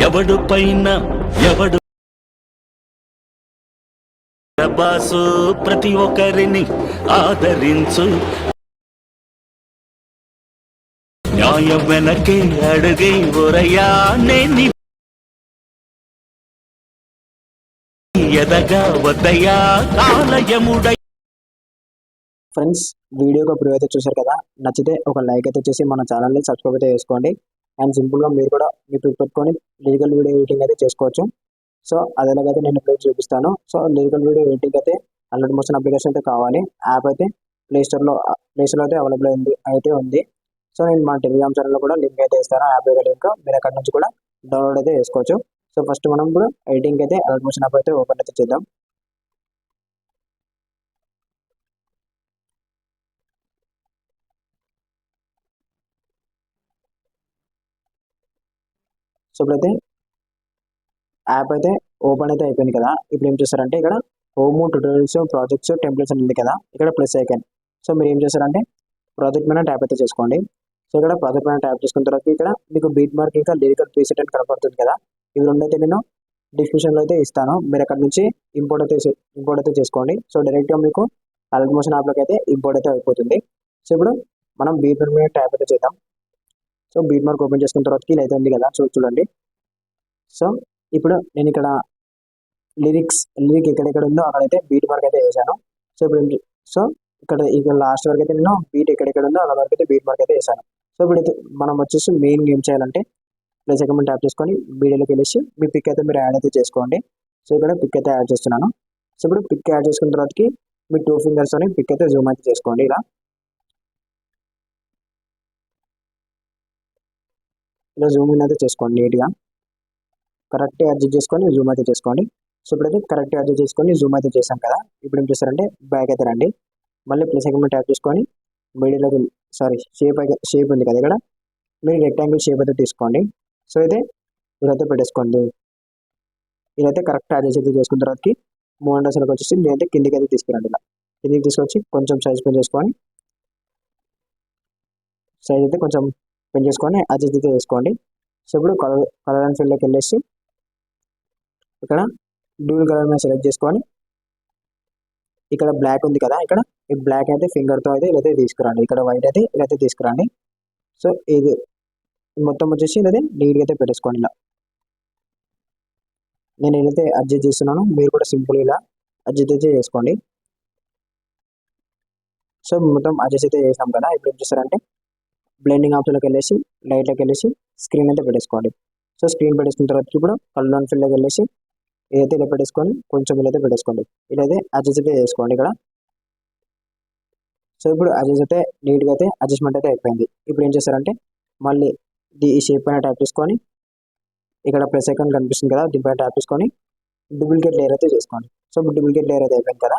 ఎవడు పైన ఎవడు బాసు ప్రతి ఒక్కరిని ఆదరించు న్యాయం వెనకే అడుగై ఒరయా నేను ఎదగా వద్దయా కాలయముడై. ఫ్రెండ్స్, వీడియోకి ఇప్పుడు అయితే చూశారు కదా, నచ్చితే ఒక లైక్ అయితే చేసి మన ఛానల్ని సబ్స్క్రైబ్ అయితే చేసుకోండి. అండ్ సింపుల్గా మీరు కూడా మీ పిక్ పెట్టుకొని లీగల్ వీడియో ఎడిటింగ్ అయితే చేసుకోవచ్చు. సో అదేలాగైతే నేను ఇప్పుడు చూపిస్తాను. సో లీగల్ వీడియో ఎడిటింగ్ అయితే 100% అప్లికేషన్ అయితే కావాలి. యాప్ అయితే ప్లేస్టోర్లో అయితే అవైలబుల్ అయితే ఉంది. సో నేను మా టెలిగ్రామ్ ఛానల్లో కూడా లింక్ అయితే ఇస్తాను. యాప్ యొక్క లింక్ మీరు అక్కడ నుంచి కూడా డౌన్లోడ్ అయితే చేసుకోవచ్చు. సో ఫస్ట్ మనం ఇప్పుడు ఎడిటింగ్ అయితే 100% యాప్ అయితే ఓపెన్ అయితే చేద్దాం. సో ఇప్పుడైతే యాప్ అయితే ఓపెన్ అయితే అయిపోయింది కదా. ఇప్పుడు ఏం చేస్తారంటే ఇక్కడ హోమ్ ట్యూటోరియల్స్ ప్రాజెక్ట్స్ టెంప్లెట్స్ అని ఉంది కదా, ఇక్కడ ప్లస్ ఐకాన్. సో మీరు ఏం చేస్తారంటే ప్రాజెక్ట్ మీద ట్యాప్ అయితే చేసుకోండి. సో ఇక్కడ ప్రాజెక్ట్ మీద ట్యాప్ చేసుకున్న తర్వాత ఇక్కడ మీకు బీట్ మార్క్ ఇంకా లిరికల్ ప్రీసెట్ అని కనపడుతుంది కదా. ఇవి రెండైతే నేను డిస్క్రిప్షన్లో అయితే ఇస్తాను. మీరు అక్కడ నుంచి ఇంపోర్ట్ అయితే చేసుకోండి. సో డైరెక్ట్గా మీకు అల్ట్మోషన్ యాప్లోకి అయితే ఇంపోర్ట్ అయితే అయిపోతుంది. సో ఇప్పుడు మనం బీట్ మార్క్ మీద ట్యాప్ అయితే చేద్దాం. సో బీట్ మార్క్ ఓపెన్ చేసుకున్న తర్వాత ఇలా అయితే ఉంది కదా, చూడండి. సో ఇప్పుడు నేను ఇక్కడ లిరిక్ ఎక్కడెక్కడ ఉందో అక్కడైతే బీట్ మార్క్ అయితే వేసాను. సో ఇప్పుడు ఇక్కడ లాస్ట్ వరకు అయితే నేను బీట్ ఎక్కడెక్కడ ఉందో అక్కడ వరకు అయితే బీట్ మార్క్ అయితే వేసాను. సో ఇప్పుడు మనం వచ్చేసి మెయిన్ ఏం చేయాలంటే ప్లస్ ఐకాన్ ట్యాప్ చేసుకొని వీడియోలోకి వెళ్ళేసి మీ పిక్ అయితే మీరు యాడ్ అయితే చేసుకోండి. సో ఇక్కడ పిక్ అయితే యాడ్ చేస్తున్నాను. సో ఇప్పుడు పిక్ యాడ్ చేసుకున్న తర్వాతకి మీ 2 ఫింగర్స్ అని పిక్ అయితే జూమ్ అయితే చేసుకోండి. ఇలా జూమ్ ఇన్ అయితే చేసుకోండి. నీట్గా కరెక్ట్ అడ్జస్ట్ చేసుకొని జూమ్ అయితే చేసుకోండి. సో ఇప్పుడైతే కరెక్ట్ అడ్జస్ట్ చేసుకొని జూమ్ అయితే చేసాం కదా. ఇప్పుడు ఏం చేస్తారంటే బ్యాక్ అయితే రండి. మళ్ళీ ప్లస్ ఐకాన్ ట్యాప్ చేసుకొని మీడియాలోకి షేప్ ఉంది కదా, ఇక్కడ మీరు రెక్టాంగిల్ షేప్ అయితే తీసుకోండి. సో అయితే ఇదైతే పెట్టేసుకోండి. ఇదైతే కరెక్ట్ అడ్జస్ట్ అయితే చేసుకున్న తర్వాతకి మూమెంట్స్లోకి వచ్చేసి మీరైతే కిందికి అయితే తీసుకురండి. ఇలా కిందికి తీసుకొచ్చి కొంచెం సైజ్ పెంచేసుకొని కొంచెం పెంచేసుకొని అడ్జస్ట్ అయితే చేసుకోండి. సో ఇప్పుడు కలర్ అండ్ ఫీల్డ్లోకి వెళ్ళేసి ఇక్కడ డ్యూల్ కలర్ మీద సెలెక్ట్ చేసుకొని ఇక్కడ బ్లాక్ ఉంది కదా, ఇక్కడ ఈ బ్లాక్ అయితే ఫింగర్తో అయితే ఇలా తీసుకురండి. ఇక్కడ వైట్ అయితే ఇలా తీసుకురండి. సో ఇది మొత్తం వచ్చేసి ఇలా నీట్గా అయితే పెట్టేసుకోండి. ఇలా నేను ఏదైతే అడ్జస్ట్ చేస్తున్నానో మీరు కూడా సింపుల్ ఇలా అడ్జస్ట్ అయితే చేసుకోండి. సో మొత్తం అడ్జస్ట్ అయితే చేసినాం కదా. ఇప్పుడు ఏం చేస్తారంటే బ్లెండింగ్ ఆప్షన్లోకి వెళ్ళేసి లైట్లోకి వెళ్ళేసి స్క్రీన్ అయితే పెట్టేసుకోండి. సో స్క్రీన్ పెట్టేసుకున్న తర్వాత ఇప్పుడు కలర్ అండ్ ఫీల్డ్లోకి వెళ్ళేసి ఏదైతే ఇలా పెట్టేసుకొని కొంచెం ఇలా అయితే పెట్టేసుకోండి. ఇలా అయితే అడ్జస్ట్ అయితే చేసుకోండి ఇక్కడ. సో ఇప్పుడు అడ్జస్ట్ అయితే నీట్గా అయితే అడ్జస్ట్మెంట్ అయితే అయిపోయింది. ఇప్పుడు ఏం చేస్తారంటే మళ్ళీ ఈ షేప్ పైన ట్యాప్ చేసుకొని ఇక్కడ ప్లస్ ఐకాన్ కనిపిస్తుంది కదా, దీనిపైన ట్యాప్ చేసుకొని డూప్లికేట్ లేయర్ అయితే చేసుకోండి. సో డూప్లికేట్ లేయర్ అయితే అయిపోయింది కదా.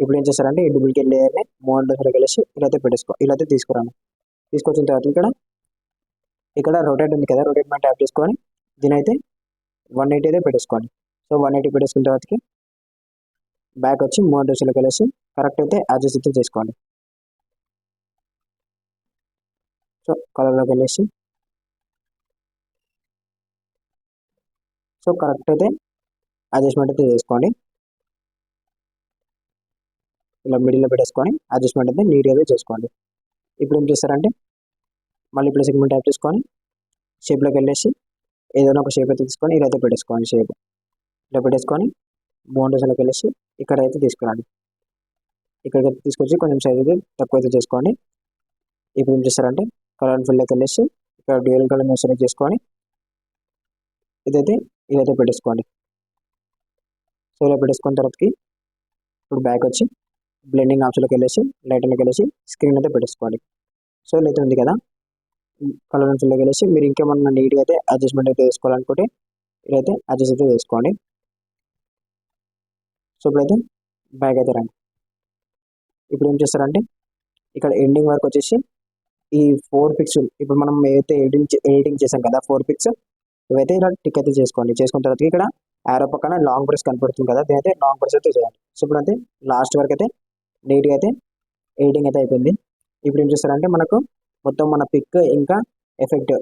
ఇప్పుడు ఏం చేస్తారంటే ఈ డూప్లికేట్ లేయర్ని మోడల్స్లోకి వెళ్ళేసి ఇలా అయితే తీసుకురాను. తీసుకొచ్చిన తర్వాత ఇక్కడ రొటేట్ ఉంది కదా, రొటేట్ మీద ట్యాప్ చేసుకొని దీని అయితే 180 అయితే పెట్టేసుకోండి. సో 180 పెట్టేసుకున్న తర్వాతకి బ్యాక్ వచ్చి మోడల్స్లోకి వెళ్ళేసి కరెక్ట్ అయితే అడ్జస్ట్ అయితే చేసుకోండి. సో కలర్లోకి వెళ్ళేసి సో కరెక్ట్ అయితే అడ్జస్ట్మెంట్ అయితే చేసుకోండి. ఇలా మిడిల్లో పెట్టేసుకొని అడ్జస్ట్మెంట్ అయితే నీట్గా చేసుకోండి. ఇప్పుడు ఏం చేస్తారంటే మళ్ళీ ప్లస్ ఐకాన్ ట్యాప్ చేసుకొని షేప్లోకి వెళ్ళేసి ఏదైనా ఒక షేప్ అయితే తీసుకొని ఇలా అయితే పెట్టేసుకోండి. షేప్ ఇలా పెట్టేసుకొని బౌండరీస్లోకి వెళ్ళేసి ఇక్కడైతే తీసుకురండి. ఇక్కడికైతే తీసుకొచ్చి కొంచెం సైజ్ అయితే తక్కువ అయితే చేసుకోండి. ఇప్పుడు ఏం చేస్తారంటే కలర్ అండ్ ఫీల్డ్లోకి వెళ్ళేసి ఇక్కడ డ్యూయల్ కలర్ మీద సెలెక్ట్ చేసుకొని ఇదైతే పెట్టేసుకోండి. సో ఇలా పెట్టేసుకున్న తర్వాతకి ఇప్పుడు బ్యాక్ వచ్చి బ్లెండింగ్ ఆప్షన్లోకి వెళ్ళేసి లైట్లోకి వెళ్ళేసి స్క్రీన్ అయితే పెట్టేసుకోండి. సో ఇలా అయితే ఉంది కదా. కలర్ అండ్ ఫీల్డ్లోకి వెళ్ళేసి మీరు ఇంకేమన్నా నీట్గా అయితే అడ్జస్ట్మెంట్ అయితే వేసుకోవాలనుకుంటే ఇదైతే అడ్జస్ట్ అయితే వేసుకోండి. సో ఇప్పుడైతే బ్యాక్ అయితే రండి. ఇప్పుడు ఏం చేస్తారంటే ఇక్కడ ఎండింగ్ వరకు వచ్చేసి ఈ 4 పిక్స్ ఇప్పుడు మనం ఏదైతే ఎడిటింగ్ చేసాం కదా 4 పిక్స్ ఇవైతే ఇలా టిక్ అయితే చేసుకోండి. చేసుకున్న తర్వాత ఇక్కడ యారో పక్కన లాంగ్ ప్రెస్ కనపడుతుంది కదా, దీనైతే లాంగ్ ప్రెస్ అయితే చేయాలి. సో ఇప్పుడు అయితే లాస్ట్ వరకు అయితే నీట్గా అయితే ఎడిటింగ్ అయితే అయిపోయింది. ఇప్పుడు ఏం చేస్తారంటే మనకు మొత్తం మన పిక్ ఇంకా ఎఫెక్ట్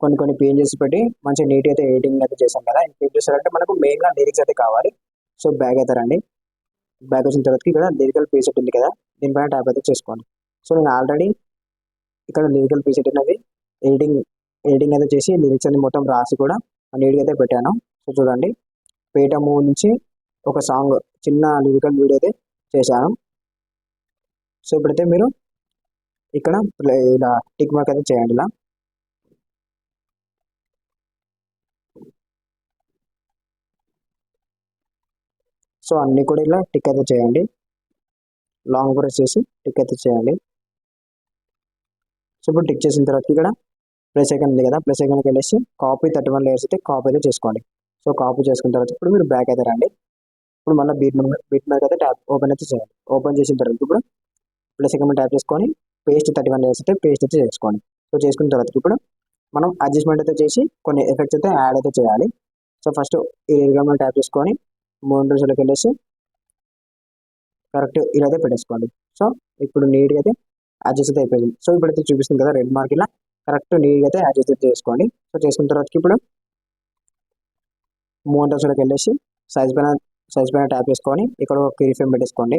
కొన్ని కొన్ని పేజెస్ పెట్టి మంచిగా నీట్ అయితే ఎడిటింగ్ అయితే చేశాం కదా. ఏం చేస్తారంటే మనకు మెయిన్గా లిరిక్స్ అయితే కావాలి. సో బ్యాగ్ అయితే రండి. బ్యాగ్ వచ్చిన తర్వాత ఇక్కడ లిరికల్ ప్రీసెట్ ఉంది కదా, దీనిపైన ట్యాప్ అయితే చేసుకోండి. సో నేను ఆల్రెడీ ఇక్కడ లిరికల్ ప్రీసెట్ అనేది ఎడిటింగ్ ఎడిటింగ్ అయితే చేసి లిరిక్స్ అన్ని మొత్తం రాసి కూడా నీట్గా అయితే పెట్టాను. సో చూడండి, పేట మూవ్ నుంచి ఒక సాంగ్ చిన్న లిరికల్ వీడియో అయితే చేశాను. సో ఇప్పుడైతే మీరు ఇక్కడ ఇలా టిక్ మార్క్ అయితే చేయండి ఇలా. సో అన్ని కూడా ఇలా టిక్ అయితే చేయండి, లాంగ్ ప్రెస్ చేసి టిక్ అయితే చేయండి. సో ఇప్పుడు టిక్ చేసిన తర్వాత ఇక్కడ ప్లస్ ఐకాన్ ఉంది కదా, ప్లస్ ఐకాన్కి వెళ్ళేసి కాపీ 31 లేయర్స్ అయితే కాపీ అయితే చేసుకోండి. సో కాపీ చేసుకున్న తర్వాత ఇప్పుడు మీరు బ్యాక్ అయితే రండి. ఇప్పుడు మళ్ళీ బీట్ మార్క్ అయితే ట్యాప్ ఓపెన్ అయితే చేయండి. ఓపెన్ చేసిన తర్వాత ఇప్పుడు ప్లస్ ఐకాన్ ట్యాప్ చేసుకొని పేస్ట్ 31 లేయర్స్ అయితే పేస్ట్ అయితే చేసుకోండి. సో చేసుకున్న తర్వాత ఇప్పుడు మనం అడ్జస్ట్మెంట్ అయితే చేసి కొన్ని ఎఫెక్ట్స్ అయితే యాడ్ అయితే చేయాలి. సో ఫస్ట్ ఈ రిగమెంట్ ట్యాప్ చేసుకొని మోనోటోన్స్లోకి వెళ్ళేసి కరెక్ట్ ఇలా అయితే పెట్టేసుకోండి. సో ఇప్పుడు నీట్గా అయితే అడ్జస్ట్ అయితే అయిపోయింది. సో ఇప్పుడైతే చూపిస్తుంది కదా రెడ్ మార్క్, ఇలా కరెక్ట్ నీట్గా అయితే అడ్జస్ట్ అయితే చేసుకోండి. సో చేసుకున్న తర్వాత ఇప్పుడు మోనోటోన్స్లోకి వెళ్ళేసి సైజ్ పైన ట్యాప్ చేసుకొని ఇక్కడ ఒక కీ ఫ్రేమ్ పెట్టేసుకోండి.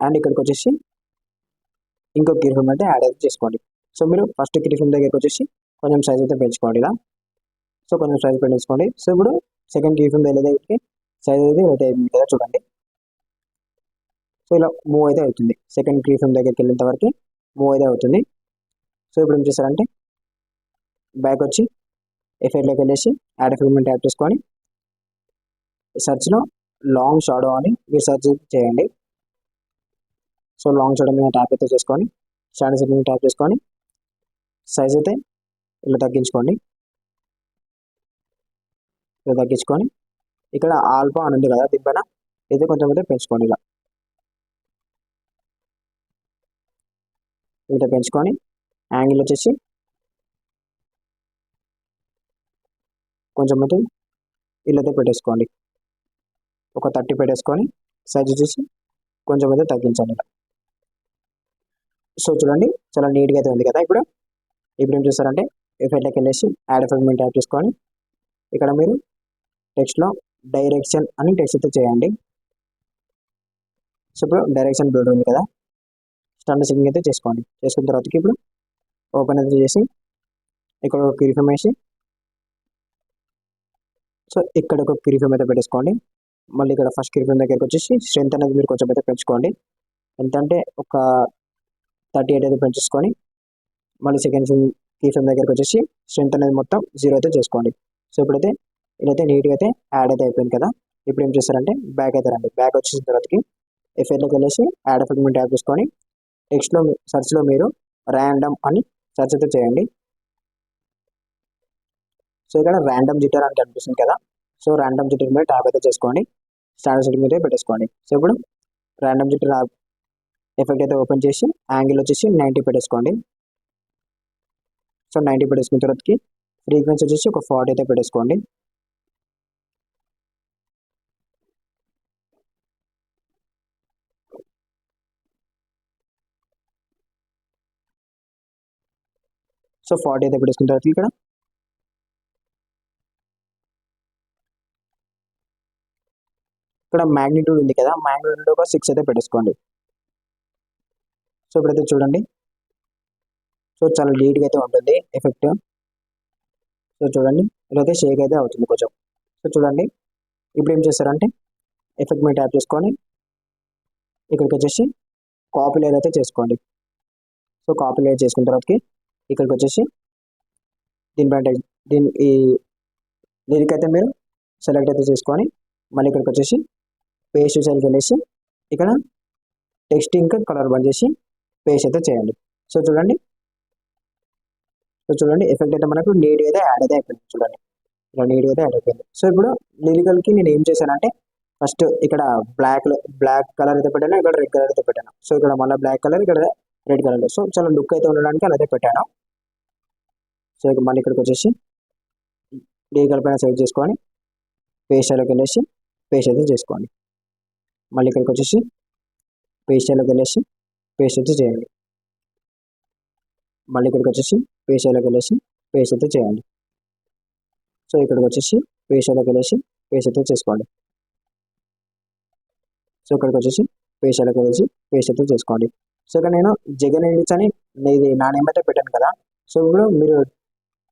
అండ్ ఇక్కడికి వచ్చేసి ఇంకో కీ ఫ్రేమ్ అయితే యాడ్ అయితే చేసుకోండి. సో మీరు ఫస్ట్ కీ ఫ్రేమ్ దగ్గరికి వచ్చేసి కొంచెం సైజ్ అయితే పెంచుకోండి ఇలా. సో కొంచెం సైజ్ పెంచుకోండి. సో ఇప్పుడు సెకండ్ కీ ఫ్రేమ్ దగ్గరికి సైజ్ అయితే అయితే అయింది కదా చూడండి. సో ఇలా మూవ్ అయితే అవుతుంది. సెకండ్ కీ ఫ్రేమ్ దగ్గరికి వెళ్ళేంత వరకు మూవ్ అయితే అవుతుంది. సో ఇప్పుడు ఏం చేస్తారంటే బ్యాక్ వచ్చి ఎఫెక్ట్లోకి వెళ్ళేసి యాడ్ ఎఫెక్ట్ ట్యాప్ చేసుకొని సెర్చ్లో లాంగ్ షాడో అని మీరు సెర్చ్ చేయండి. సో లాంగ్ షాడో మీద ట్యాప్ అయితే చేసుకొని షాడో సెట్ మీద ట్యాప్ చేసుకొని సైజ్ అయితే ఇలా తగ్గించుకోండి. ఇలా తగ్గించుకొని ఇక్కడ ఆల్ఫా అని ఉంది కదా దీనిపైన ఇది కొంచెం అయితే పెంచుకోండి ఇలా. ఇలా పెంచుకొని యాంగిల్ వచ్చేసి కొంచెం అయితే ఇలా అయితే పెట్టేసుకోండి. ఒక 30 పెట్టేసుకొని సైజ్ వచ్చేసి కొంచెం అయితే తగ్గించండి ఇలా. సో చూడండి చాలా నీట్గా అయితే ఉంది కదా. ఇప్పుడు ఏం చేస్తారంటే ఎఫెక్ట్లోకి వెళ్ళేసి యాడ్ ఎఫెక్ట్ మీద ట్యాప్ చేసుకొని ఇక్కడ మీరు టెక్స్ట్లో డైరెక్షన్ అని టెక్స్ట్ అయితే చేయండి. సో ఇప్పుడు డైరెక్షన్ బోర్డు ఉంది కదా, స్టాండర్డ్ సెట్టింగ్ అయితే చేసుకోండి. చేసుకున్న తర్వాత ఇప్పుడు ఓపెన్ అయితే చేసి ఇక్కడ ఒక కీ ఫ్రేమ్ వేసి సో ఇక్కడ ఒక కీ ఫ్రేమ్ అయితే పెట్టేసుకోండి. మళ్ళీ ఇక్కడ ఫస్ట్ కీ ఫ్రేమ్ దగ్గరికి వచ్చేసి స్ట్రెంత్ అనేది మీరు కొంచెం అయితే పెంచుకోండి. ఎంత అంటే ఒక 38 అయితే పెంచేసుకొని మళ్ళీ సెకండ్ కీ ఫ్రేమ్ దగ్గరికి వచ్చేసి స్ట్రెంత్ అనేది మొత్తం 0 అయితే చేసుకోండి. సో ఇప్పుడైతే ఇదైతే నీట్గా అయితే యాడ్ అయితే అయిపోయింది కదా. ఇప్పుడు ఏం చేస్తారంటే బ్యాక్ అయితే రండి. బ్యాక్ వచ్చేసిన తర్వాతకి ఎఫెక్ట్లోకి వెళ్ళేసి యాడ్ ఎఫెక్ట్ మీద ట్యాప్ చేసుకొని టెక్స్ట్లో సెర్చ్లో మీరు ర్యాండమ్ అని సెర్చ్ అయితే చేయండి. సో ఇక్కడ ర్యాండమ్ జిటర్ అని కనిపిస్తుంది కదా, సో ర్యాండమ్ జిటర్ మీద ట్యాప్ అయితే చేసుకోండి. స్టాండర్డ్ సెట్టింగ్ మీద పెట్టేసుకోండి. సో ఇప్పుడు ర్యాండమ్ జిటర్ ఎఫెక్ట్ అయితే ఓపెన్ చేసి యాంగిల్ వచ్చేసి 90 పెట్టేసుకోండి. సో 90 పెట్టేసుకున్న తర్వాతకి ఫ్రీక్వెన్సీ వచ్చేసి ఒక 40 అయితే పెట్టేసుకోండి. సో 40 అయితే పెట్టేసుకున్న తర్వాత ఇక్కడ మ్యాగ్నిట్యూడ్ ఉంది కదా, మ్యాగ్నిట్యూడ్ ఒక 6 అయితే పెట్టేసుకోండి. సో ఇప్పుడైతే చూడండి, సో చాలా నీట్గా అయితే ఉంటుంది ఎఫెక్ట్. సో చూడండి ఇదైతే షేక్ అయితే అవుతుంది కొంచెం. సో చూడండి ఇప్పుడు ఏం చేస్తారంటే ఎఫెక్ట్ మీద ట్యాప్ చేసుకొని ఇక్కడికి వచ్చేసి కాపీ లేయర్ అయితే చేసుకోండి. సో కాపీ లేయర్ చేసుకున్న తర్వాతకి ఇక్కడికి వచ్చేసి దీని ఈ లిరిక్ అయితే మీరు సెలెక్ట్ అయితే చేసుకొని మళ్ళీ ఇక్కడికి వచ్చేసి పేస్ట్ సైడ్కి వెళ్ళేసి ఇక్కడ టెక్స్ట్ ఇంకా కలర్ బంద్ చేసి పేస్ట్ అయితే చేయండి. సో చూడండి ఎఫెక్ట్ అయితే మనకు నీట్గా అయితే యాడ్ అయితే అయిపోయింది. చూడండి ఇలా నీట్గా అయితే యాడ్ అయిపోయింది. సో ఇప్పుడు లిరికల్కి నేను ఏం చేశానంటే ఫస్ట్ ఇక్కడ బ్లాక్ కలర్ అయితే పెట్టాను, ఇక్కడ రెడ్ కలర్ అయితే పెట్టాను. సో ఇక్కడ మళ్ళీ బ్లాక్ కలర్, ఇక్కడ రెడ్ కలర్. సో చాలా లుక్ అయితే ఉండడానికి అలా అయితే పెట్టాను. సో ఇక మళ్ళీ ఇక్కడికి వచ్చేసి లిరికల్ పైన సెలెక్ట్ చేసుకొని పేస్ట్లోకి వెళ్ళేసి పేస్ట్ అయితే చేసుకోండి. మళ్ళీ ఇక్కడికి వచ్చేసి పేస్ట్లోకి వెళ్ళేసి పేస్ట్ అయితే చేయండి. మళ్ళీ ఇక్కడికి వచ్చేసి పేస్ట్లోకి వెళ్ళేసి పేస్ట్ అయితే చేయండి. సో ఇక్కడికి వచ్చేసి పేస్ట్లోకి వెళ్ళేసి పేస్ట్ అయితే చేసుకోండి. సో ఇక్కడికి వచ్చేసి పేస్ట్లోకి వెళ్ళేసి పేస్ట్ అయితే చేసుకోండి. సో ఇక్కడ నేను జగన్ ఎడిట్స్ అని ఇది నా నేమ్ అయితే పెట్టాను కదా. సో ఇప్పుడు మీరు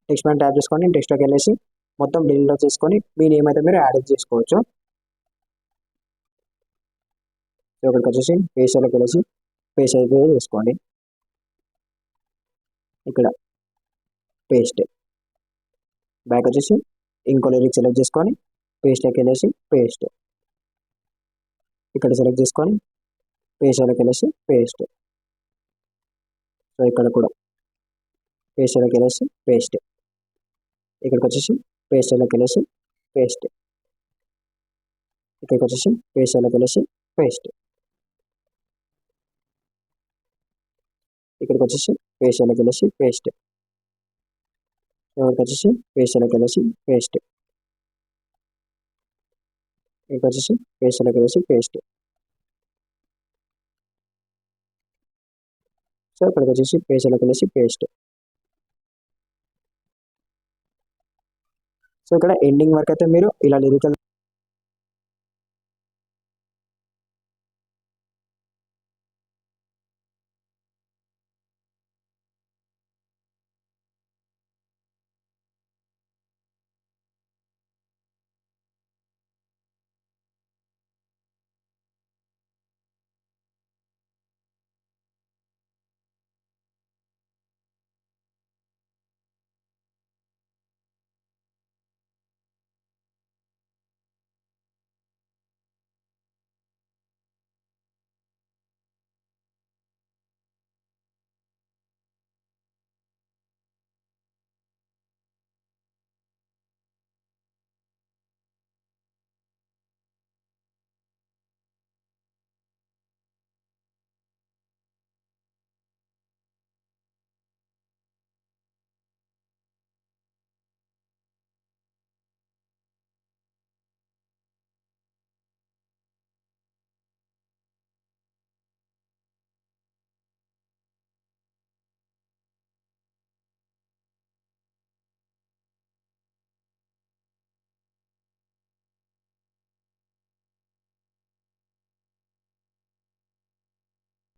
టెక్స్ట్ పైన ట్యాప్ చేసుకొని టెక్స్ట్లోకి వెళ్ళేసి మొత్తం డిలీట్ చేసుకొని మీ నేమ్ అయితే మీరు యాడ్ చేసుకోవచ్చు. సో ఇక్కడికి వచ్చేసి పేస్ట్లోకి వెళ్ళేసి పేస్ట్ అయితే చేసుకోండి. ఇక్కడ పేస్ట్ బ్యాక్ వచ్చేసి ఇంకో లిరిక్ సెలెక్ట్ చేసుకొని పేస్ట్లోకి వెళ్ళేసి పేస్ట్ ఇక్కడ సెలెక్ట్ చేసుకొని పేస్ట్లోకి వెళ్ళేసి పేస్ట్. సో ఇక్కడ కూడా పేస్ట్లోకి వెళ్ళేసి పేస్ట్ ఇక్కడికి వచ్చేసి పేస్ట్లోకి వెళ్ళేసి పేస్ట్ ఇక్కడికి వచ్చేసి పేస్ట్లోకి వెళ్ళేసి పేస్ట్ ఇక్కడికి వచ్చేసి పేస్ట్లోకి వెళ్ళేసి పేస్ట్ ఇక్కడికి వచ్చేసి పేస్ట్లోకి వెళ్ళేసి పేస్ట్ ఇక్కడికి వచ్చేసి పేస్ట్లోకి వెళ్ళేసి పేస్ట్. సో ఇక్కడికి వచ్చేసి పేస్ట్లోకి వెళ్ళేసి పేస్ట్. సో ఇక్కడ ఎండింగ్ వరకు అయితే మీరు ఇలా లిరికల్